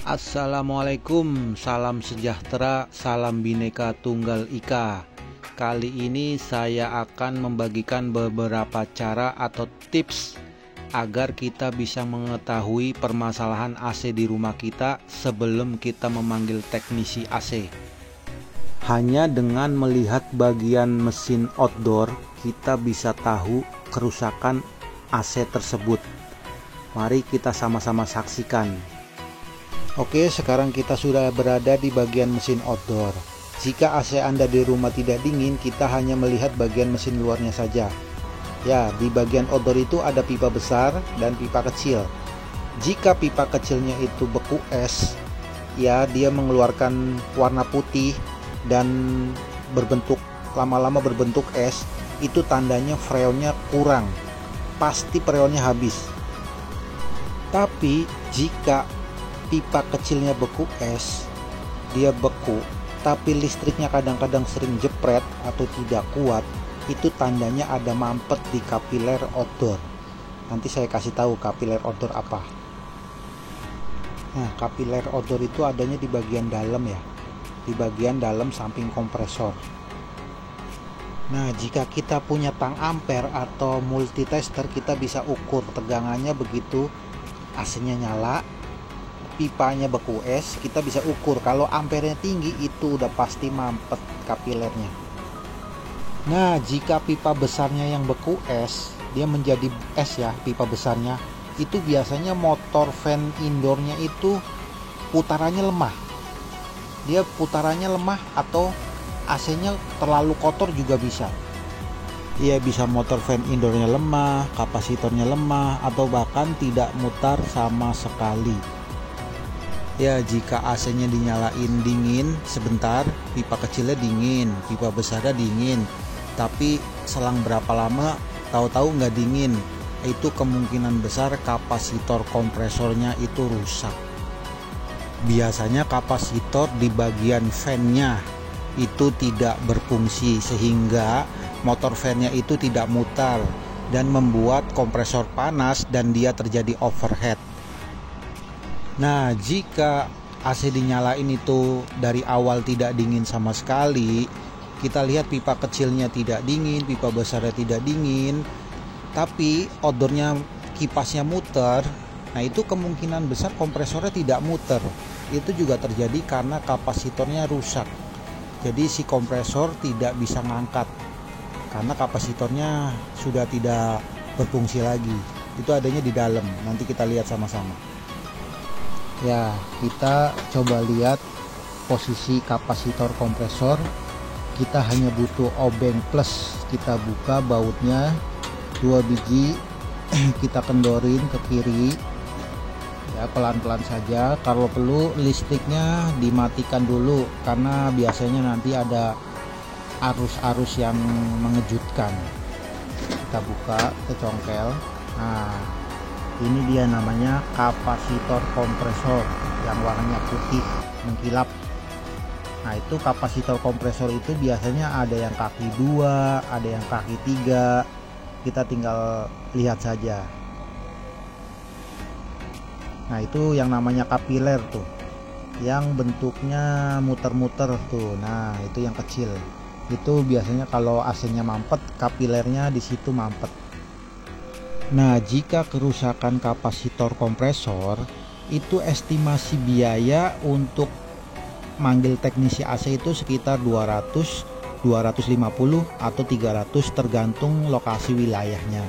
Assalamualaikum, salam sejahtera, salam Bhinneka Tunggal Ika. Kali ini saya akan membagikan beberapa cara atau tips agar kita bisa mengetahui permasalahan AC di rumah kita sebelum kita memanggil teknisi AC. Hanya dengan melihat bagian mesin outdoor, kita bisa tahu kerusakan AC tersebut. Mari kita sama-sama saksikan. Oke, sekarang kita sudah berada di bagian mesin outdoor. Jika AC Anda di rumah tidak dingin, kita hanya melihat bagian mesin luarnya saja. Ya, di bagian outdoor itu ada pipa besar dan pipa kecil. Jika pipa kecilnya itu beku es, ya dia mengeluarkan warna putih dan lama-lama berbentuk es, itu tandanya freonnya kurang. Pasti freonnya habis. Tapi jika pipa kecilnya beku es, dia beku, tapi listriknya kadang-kadang sering jepret atau tidak kuat, itu tandanya ada mampet di kapiler outdoor. Nanti saya kasih tahu kapiler outdoor apa. Nah, kapiler outdoor itu adanya di bagian dalam ya, di bagian dalam samping kompresor. Nah, jika kita punya tang ampere atau multitester, kita bisa ukur tegangannya begitu AC-nya nyala, pipanya beku es, kita bisa ukur. Kalau ampernya tinggi, itu udah pasti mampet kapilernya. Nah, jika pipa besarnya yang beku es, dia menjadi es ya, pipa besarnya, itu biasanya motor fan indoornya itu putarannya lemah. Dia putarannya lemah atau AC-nya terlalu kotor juga bisa. Ia bisa motor fan indoornya lemah, kapasitornya lemah, atau bahkan tidak mutar sama sekali. Ya, jika AC-nya dinyalain dingin sebentar, pipa kecilnya dingin, pipa besarnya dingin, tapi selang berapa lama tahu-tahu nggak dingin, itu kemungkinan besar kapasitor kompresornya itu rusak. Biasanya kapasitor di bagian fan-nya itu tidak berfungsi sehingga motor fan-nya itu tidak mutar dan membuat kompresor panas dan dia terjadi overheat. Nah, jika AC dinyalain itu dari awal tidak dingin sama sekali, kita lihat pipa kecilnya tidak dingin, pipa besarnya tidak dingin, tapi outdoornya kipasnya muter, nah itu kemungkinan besar kompresornya tidak muter. Itu juga terjadi karena kapasitornya rusak. Jadi si kompresor tidak bisa ngangkat karena kapasitornya sudah tidak berfungsi lagi. Itu adanya di dalam, nanti kita lihat sama-sama. Ya, kita coba lihat posisi kapasitor kompresor. Kita hanya butuh obeng plus. Kita buka bautnya 2 biji, kita kendorin ke kiri ya, pelan-pelan saja. Kalau perlu listriknya dimatikan dulu karena biasanya nanti ada arus-arus yang mengejutkan. Kita buka, kita congkel. Nah, ini dia namanya kapasitor kompresor yang warnanya putih mengkilap. Nah, itu kapasitor kompresor itu biasanya ada yang kaki 2, ada yang kaki 3. Kita tinggal lihat saja. Nah, itu yang namanya kapiler tuh, yang bentuknya muter-muter tuh. Nah, itu yang kecil. Itu biasanya kalau AC-nya mampet, kapilernya di situ mampet. Nah, jika kerusakan kapasitor kompresor, itu estimasi biaya untuk manggil teknisi AC itu sekitar 200, 250 atau 300 tergantung lokasi wilayahnya.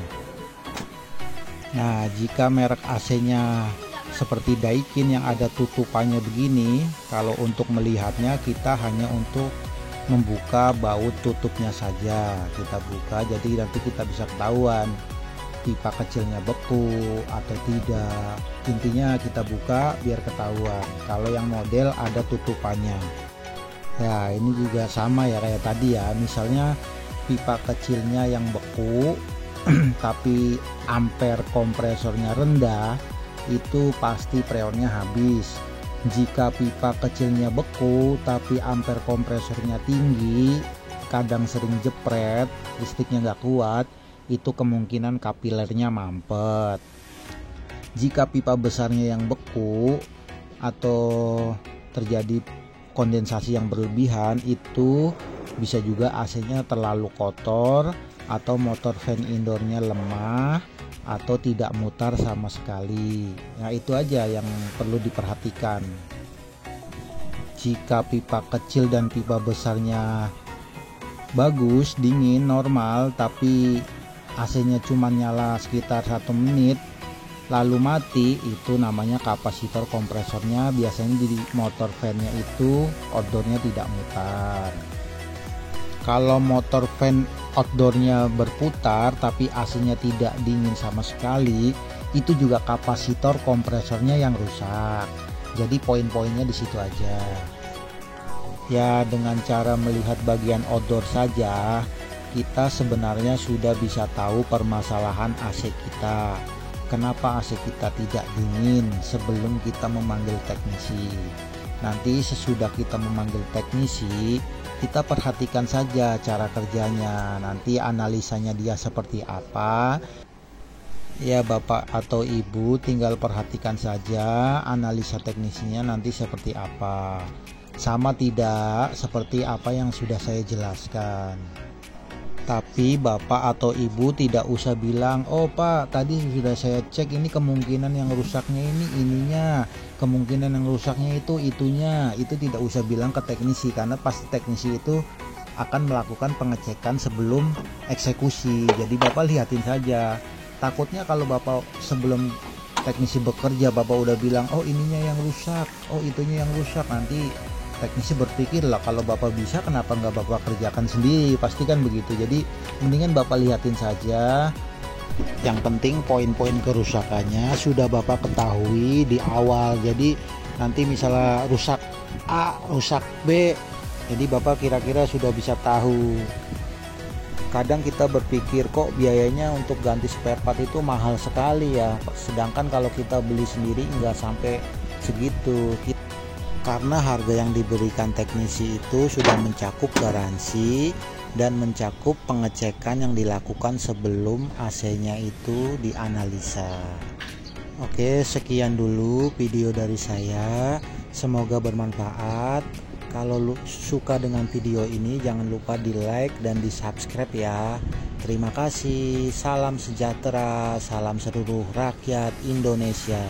Nah, jika merek AC-nya seperti Daikin yang ada tutupannya begini, kalau untuk melihatnya kita hanya untuk membuka baut tutupnya saja. Kita buka, jadi nanti kita bisa ketahuan pipa kecilnya beku atau tidak. Intinya kita buka biar ketahuan. Kalau yang model ada tutupannya. Ya, ini juga sama ya kayak tadi ya. Misalnya pipa kecilnya yang beku tapi ampere kompresornya rendah, itu pasti freonnya habis. Jika pipa kecilnya beku tapi ampere kompresornya tinggi, kadang sering jepret, listriknya nggak kuat, itu kemungkinan kapilernya mampet. Jika pipa besarnya yang beku, atau terjadi kondensasi yang berlebihan, itu bisa juga AC-nya terlalu kotor atau motor fan indoornya lemah atau tidak mutar sama sekali. Nah, itu aja yang perlu diperhatikan. Jika pipa kecil dan pipa besarnya bagus, dingin, normal, tapi AC-nya cuma nyala sekitar 1 menit lalu mati, itu namanya kapasitor kompresornya biasanya di motor fan-nya itu outdoornya tidak mutar. Kalau motor fan outdoornya berputar tapi AC-nya tidak dingin sama sekali, itu juga kapasitor kompresornya yang rusak. Jadi poin-poinnya di situ aja. Ya, dengan cara melihat bagian outdoor saja, kita sebenarnya sudah bisa tahu permasalahan AC kita. Kenapa AC kita tidak dingin sebelum kita memanggil teknisi. Nanti sesudah kita memanggil teknisi, kita perhatikan saja cara kerjanya, nanti analisanya dia seperti apa. Ya, Bapak atau Ibu tinggal perhatikan saja analisa teknisinya nanti seperti apa. Sama tidak seperti apa yang sudah saya jelaskan. Tapi Bapak atau Ibu tidak usah bilang, "Oh Pak, tadi sudah saya cek, ini kemungkinan yang rusaknya ini ininya, kemungkinan yang rusaknya itu itunya." Itu tidak usah bilang ke teknisi, karena pasti teknisi itu akan melakukan pengecekan sebelum eksekusi. Jadi Bapak lihatin saja. Takutnya kalau Bapak sebelum teknisi bekerja Bapak udah bilang, "Oh ininya yang rusak, oh itunya yang rusak," nanti teknisi berpikir lah, kalau Bapak bisa kenapa nggak Bapak kerjakan sendiri, pasti kan begitu. Jadi mendingan Bapak lihatin saja. Yang penting poin-poin kerusakannya sudah Bapak ketahui di awal. Jadi nanti misalnya rusak A, rusak B, jadi Bapak kira-kira sudah bisa tahu. Kadang kita berpikir kok biayanya untuk ganti spare part itu mahal sekali ya, sedangkan kalau kita beli sendiri nggak sampai segitu. Karena harga yang diberikan teknisi itu sudah mencakup garansi dan mencakup pengecekan yang dilakukan sebelum AC-nya itu dianalisa. Oke, sekian dulu video dari saya. Semoga bermanfaat. Kalau suka dengan video ini jangan lupa di like dan di subscribe ya. Terima kasih. Salam sejahtera, salam seluruh rakyat Indonesia.